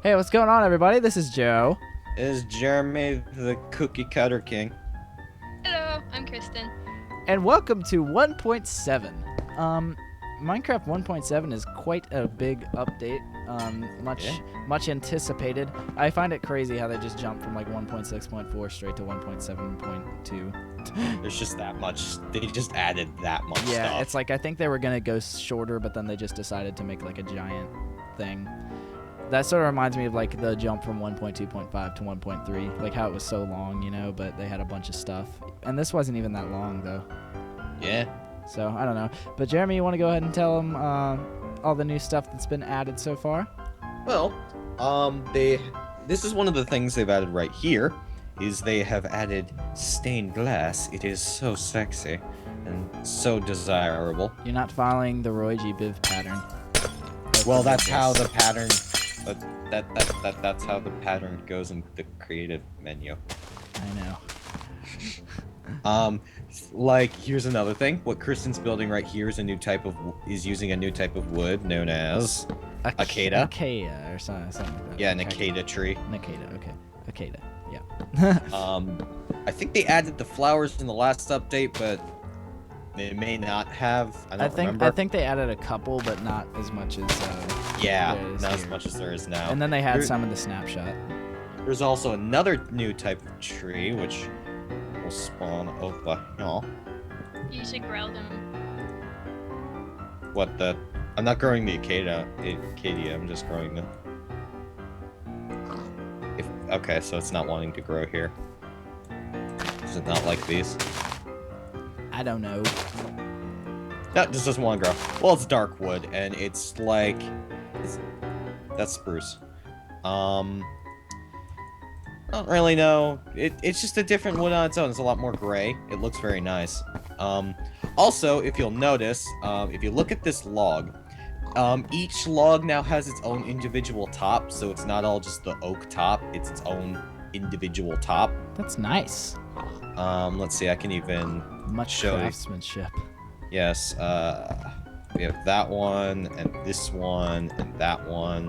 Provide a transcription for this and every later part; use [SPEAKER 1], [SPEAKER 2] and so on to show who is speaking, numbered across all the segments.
[SPEAKER 1] Hey, what's going on, everybody? This is Joe.
[SPEAKER 2] Is Jeremy the cookie cutter king?
[SPEAKER 3] Hello, I'm Kristen.
[SPEAKER 1] And welcome to 1.7. Minecraft 1.7 is quite a big update. Much anticipated. I find it crazy how they just jumped from like 1.6.4 straight to 1.7.2.
[SPEAKER 2] There's just that much. They just added that much
[SPEAKER 1] Yeah,
[SPEAKER 2] stuff.
[SPEAKER 1] it's like I think they were gonna go shorter, but then they just decided to make like a giant thing. That sort of reminds me of like the jump from 1.2.5 to 1.3, like how it was so long, you know, but they had a bunch of stuff. And this wasn't even that long though.
[SPEAKER 2] Yeah.
[SPEAKER 1] So I don't know. But Jeremy, you want to go ahead and tell them all the new stuff that's been added so far?
[SPEAKER 2] Well, this is one of the things they've added right here, is they have added stained glass. It is so sexy and so desirable.
[SPEAKER 1] You're not following the Roy G. Biv pattern.
[SPEAKER 2] Well, that's how the pattern. That's how the pattern goes in the creative menu.
[SPEAKER 1] I know.
[SPEAKER 2] Like here's another thing. What Kristen's building right here is using a new type of wood known as Acacia.
[SPEAKER 1] Acacia or something like that.
[SPEAKER 2] Yeah, an acacia tree.
[SPEAKER 1] An acacia, okay. Acacia, yeah.
[SPEAKER 2] I think they added the flowers in the last update, but they may not have. I don't remember.
[SPEAKER 1] I think they added a couple, but not as much as.
[SPEAKER 2] Yeah,
[SPEAKER 1] there is
[SPEAKER 2] not
[SPEAKER 1] here.
[SPEAKER 2] as much as there is now.
[SPEAKER 1] And then they had some in the snapshot.
[SPEAKER 2] There's also another new type of tree, which will spawn over here.
[SPEAKER 3] You should grow them.
[SPEAKER 2] What the? I'm not growing the acacia. I'm just growing the. Okay, so it's not wanting to grow here. Does it not like these?
[SPEAKER 1] I don't know.
[SPEAKER 2] No, it just doesn't want to grow. Well, it's dark wood, and it's like... that's spruce. I don't really know. It's just a different wood on its own. It's a lot more gray. It looks very nice. Also, if you'll notice, if you look at this log, each log now has its own individual top, so it's not all just the oak top. It's its own individual top.
[SPEAKER 1] That's nice.
[SPEAKER 2] Let's see. I can even
[SPEAKER 1] Much
[SPEAKER 2] show you.
[SPEAKER 1] craftsmanship.
[SPEAKER 2] Yes, we have that one, and this one, and that one.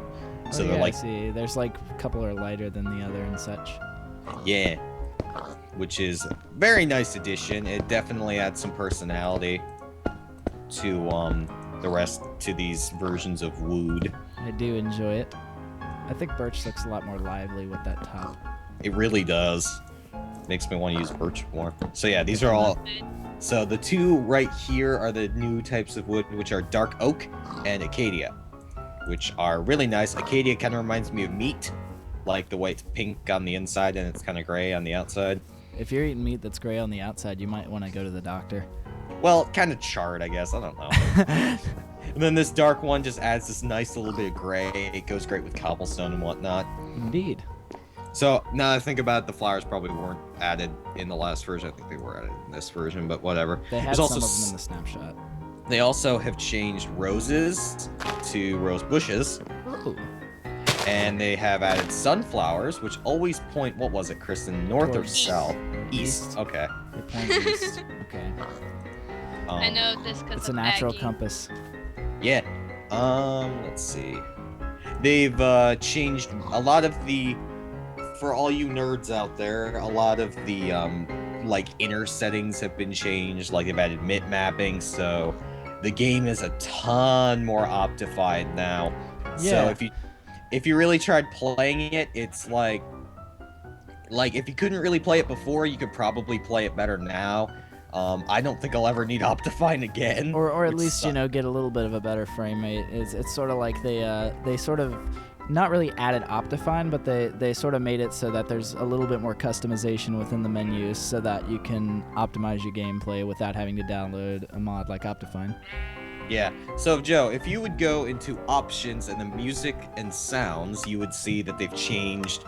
[SPEAKER 2] So they're
[SPEAKER 1] I
[SPEAKER 2] like,
[SPEAKER 1] see. There's like a couple are lighter than the other and such.
[SPEAKER 2] yeah, which is a very nice addition. It definitely adds some personality to the rest, to these versions of wood.
[SPEAKER 1] I do enjoy it. I think birch looks a lot more lively with that top.
[SPEAKER 2] It really does. Makes me want to use birch more. So yeah, these are all. So the two right here are the new types of wood, which are dark oak and acacia, which are really nice. Acacia kind of reminds me of meat, like the way it's pink on the inside and it's kind of gray on the outside.
[SPEAKER 1] If you're eating meat that's gray on the outside, you might want to go to the doctor.
[SPEAKER 2] Well, kind of charred, I guess. I don't know. And then this dark one just adds this nice little bit of gray. It goes great with cobblestone and whatnot.
[SPEAKER 1] Indeed.
[SPEAKER 2] So now that I think about it, the flowers probably weren't added in the last version. I think they were added in this version, but whatever.
[SPEAKER 1] They had
[SPEAKER 2] There's
[SPEAKER 1] some
[SPEAKER 2] also
[SPEAKER 1] of them in the snapshot.
[SPEAKER 2] They also have changed roses to rose bushes,
[SPEAKER 1] Ooh.
[SPEAKER 2] and they have added sunflowers, which always point, what was it, Kristen? North or
[SPEAKER 1] Towards
[SPEAKER 2] south?
[SPEAKER 1] east.
[SPEAKER 2] Okay.
[SPEAKER 1] They point east. Okay.
[SPEAKER 3] I know this because
[SPEAKER 1] It's a
[SPEAKER 3] of
[SPEAKER 1] natural
[SPEAKER 3] Aggie.
[SPEAKER 1] compass.
[SPEAKER 2] Yeah. Let's see. They've changed a lot of the, for all you nerds out there, a lot of the like inner settings have been changed. Like they've added mip mapping, so the game is a ton more optified now.
[SPEAKER 1] Yeah.
[SPEAKER 2] So if you really tried playing it, it's like if you couldn't really play it before, you could probably play it better now. I don't think I'll ever need Optifine again.
[SPEAKER 1] Or at
[SPEAKER 2] which
[SPEAKER 1] least, you know, get a little bit of a better frame rate. It's sort of like they sort of not really added Optifine, but they sort of made it so that there's a little bit more customization within the menus so that you can optimize your gameplay without having to download a mod like Optifine.
[SPEAKER 2] Yeah. So, Joe, if you would go into options and the music and sounds, you would see that they've changed.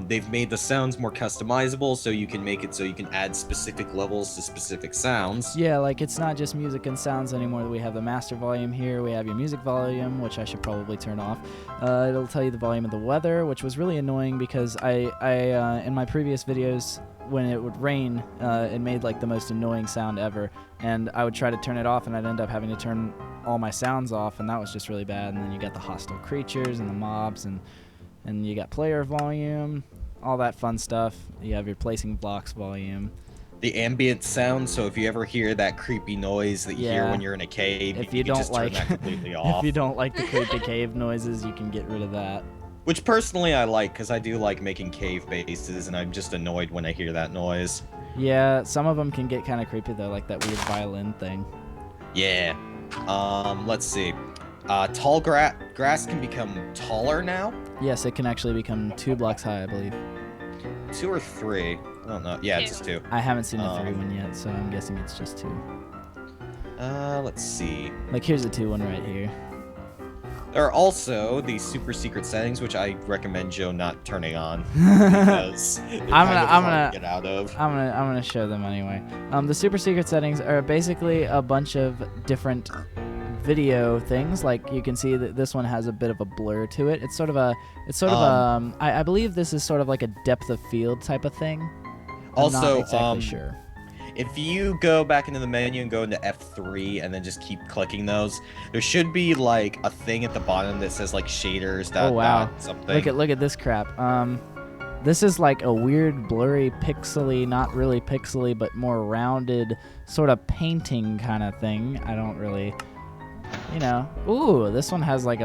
[SPEAKER 2] They've made the sounds more customizable, so you can make it so you can add specific levels to specific sounds.
[SPEAKER 1] Yeah, like it's not just music and sounds anymore. We have the master volume here. We have your music volume, which I should probably turn off. It'll tell you the volume of the weather, which was really annoying because I in my previous videos, when it would rain, it made like the most annoying sound ever. And I would try to turn it off, and I'd end up having to turn all my sounds off, and that was just really bad. And then you got the hostile creatures and the mobs, and And you got player volume, all that fun stuff. You have your placing blocks volume.
[SPEAKER 2] The ambient sound, so if you ever hear that creepy noise that you hear
[SPEAKER 1] Yeah.
[SPEAKER 2] when you're in a cave,
[SPEAKER 1] If
[SPEAKER 2] you
[SPEAKER 1] you
[SPEAKER 2] can
[SPEAKER 1] don't
[SPEAKER 2] just turn
[SPEAKER 1] like,
[SPEAKER 2] that completely
[SPEAKER 1] if
[SPEAKER 2] off.
[SPEAKER 1] you don't like the creepy cave noises, you can get rid of that.
[SPEAKER 2] Which personally I like, because I do like making cave bases, and I'm just annoyed when I hear that noise.
[SPEAKER 1] Yeah, some of them can get kind of creepy though, like that weird violin thing.
[SPEAKER 2] Yeah. Let's see. Tall grass can become taller now.
[SPEAKER 1] Yes, it can actually become 2 blocks high, I believe.
[SPEAKER 2] 2 or 3. I don't know. Yeah, it's just 2.
[SPEAKER 1] I haven't seen the 3 one yet, so I'm guessing it's just 2.
[SPEAKER 2] Let's see.
[SPEAKER 1] Like here's a 2 one right here.
[SPEAKER 2] There are also these super secret settings, which I recommend Joe not turning on because
[SPEAKER 1] I'm gonna
[SPEAKER 2] get out of.
[SPEAKER 1] I'm gonna show them anyway. The super secret settings are basically a bunch of different video things. Like you can see that this one has a bit of a blur to it. It's sort of I believe this is sort of like a depth of field type of thing. I'm
[SPEAKER 2] Also,
[SPEAKER 1] not exactly sure.
[SPEAKER 2] If you go back into the menu and go into F3 and then just keep clicking those, there should be like a thing at the bottom that says like shaders dot
[SPEAKER 1] Oh wow!
[SPEAKER 2] dot something.
[SPEAKER 1] Look at this crap. This is like a weird, blurry, pixely, not really pixely, but more rounded sort of painting kind of thing. I don't really, you know. Ooh, this one has like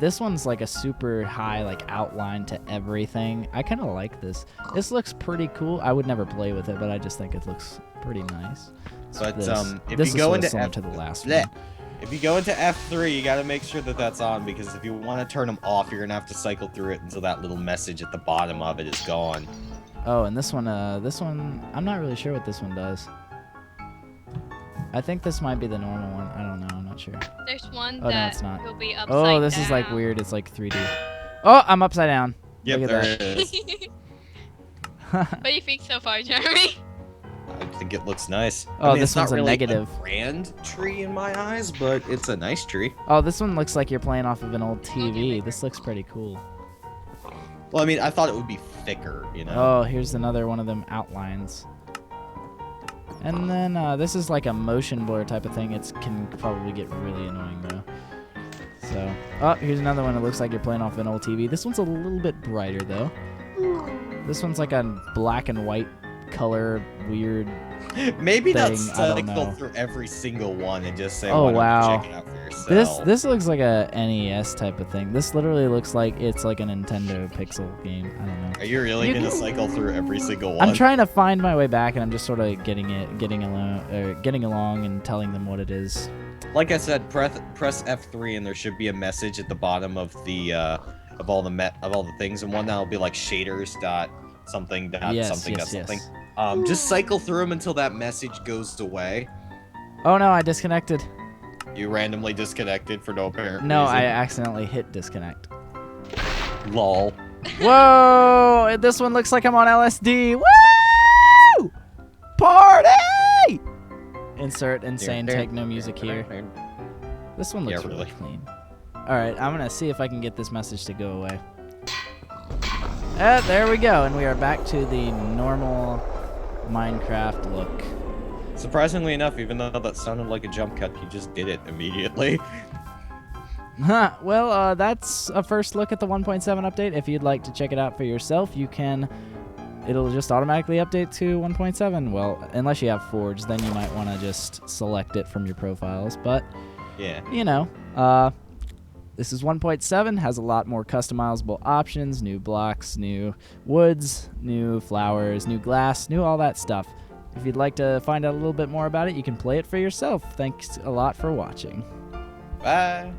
[SPEAKER 1] this one's like a super high like outline to everything. I kind of like this. This looks pretty cool. I would never play with it, but I just think it looks pretty nice.
[SPEAKER 2] But
[SPEAKER 1] this.
[SPEAKER 2] if
[SPEAKER 1] This
[SPEAKER 2] you
[SPEAKER 1] is
[SPEAKER 2] go
[SPEAKER 1] sort of
[SPEAKER 2] into
[SPEAKER 1] similar
[SPEAKER 2] F,
[SPEAKER 1] to the last
[SPEAKER 2] bleh.
[SPEAKER 1] one.
[SPEAKER 2] If you go into F3, you gotta make sure that that's on, because if you want to turn them off, you're gonna have to cycle through it until that little message at the bottom of it is gone.
[SPEAKER 1] Oh, and this one, I'm not really sure what this one does. I think this might be the normal one. I don't know. I'm not sure.
[SPEAKER 3] There's one
[SPEAKER 1] Oh, no,
[SPEAKER 3] that
[SPEAKER 1] it's not.
[SPEAKER 3] will be upside
[SPEAKER 1] Oh, this
[SPEAKER 3] down.
[SPEAKER 1] is like weird. It's like 3D. Oh, I'm upside down.
[SPEAKER 2] Yep,
[SPEAKER 1] Look at
[SPEAKER 2] there
[SPEAKER 1] that.
[SPEAKER 2] it is.
[SPEAKER 3] What do you think so far, Jeremy?
[SPEAKER 2] I think it looks nice.
[SPEAKER 1] Oh,
[SPEAKER 2] I mean,
[SPEAKER 1] this
[SPEAKER 2] it's not
[SPEAKER 1] one's a
[SPEAKER 2] really
[SPEAKER 1] negative.
[SPEAKER 2] a grand tree in my eyes, but it's a nice tree.
[SPEAKER 1] Oh, this one looks like you're playing off of an old TV. This looks pretty cool.
[SPEAKER 2] Well, I mean, I thought it would be thicker, you know?
[SPEAKER 1] Oh, here's another one of them outlines. And then this is like a motion blur type of thing. It can probably get really annoying though. So, oh, here's another one. It looks like you're playing off an old TV. This one's a little bit brighter though. This one's like a black and white color, weird.
[SPEAKER 2] Maybe
[SPEAKER 1] thing,
[SPEAKER 2] that's
[SPEAKER 1] I don't
[SPEAKER 2] cycle
[SPEAKER 1] know.
[SPEAKER 2] through every single one and just say,
[SPEAKER 1] Oh,
[SPEAKER 2] why don't
[SPEAKER 1] wow.
[SPEAKER 2] you check it out for yourself?
[SPEAKER 1] This looks like a NES type of thing. This literally looks like it's like a Nintendo Pixel game. I don't know.
[SPEAKER 2] Are you really
[SPEAKER 1] You
[SPEAKER 2] gonna
[SPEAKER 1] can-
[SPEAKER 2] cycle through every single one?
[SPEAKER 1] I'm trying to find my way back, and I'm just sort of getting along, and telling them what it is.
[SPEAKER 2] Like I said, press F3 and there should be a message at the bottom of the of all the things, and one that'll be like shaders dot something dot
[SPEAKER 1] Yes,
[SPEAKER 2] something
[SPEAKER 1] yes,
[SPEAKER 2] dot something.
[SPEAKER 1] yes.
[SPEAKER 2] Just cycle through them until that message goes away.
[SPEAKER 1] Oh no, I disconnected.
[SPEAKER 2] You randomly disconnected for no apparent
[SPEAKER 1] No,
[SPEAKER 2] reason.
[SPEAKER 1] I accidentally hit disconnect.
[SPEAKER 2] Lol.
[SPEAKER 1] Whoa! This one looks like I'm on LSD. Woo! Party! Insert insane techno music here. This one looks
[SPEAKER 2] Yeah,
[SPEAKER 1] really
[SPEAKER 2] really.
[SPEAKER 1] clean. All right, I'm gonna see if I can get this message to go away. There we go, and we are back to the normal Minecraft look.
[SPEAKER 2] Surprisingly enough, even though that sounded like a jump cut, you just did it immediately.
[SPEAKER 1] Well, that's a first look at the 1.7 update. If you'd like to check it out for yourself, you can. It'll just automatically update to 1.7. Well, unless you have Forge, then you might want to just select it from your profiles. But,
[SPEAKER 2] Yeah.
[SPEAKER 1] you know, this is 1.7, has a lot more customizable options, new blocks, new woods, new flowers, new glass, new all that stuff. If you'd like to find out a little bit more about it, you can play it for yourself. Thanks a lot for watching.
[SPEAKER 2] Bye.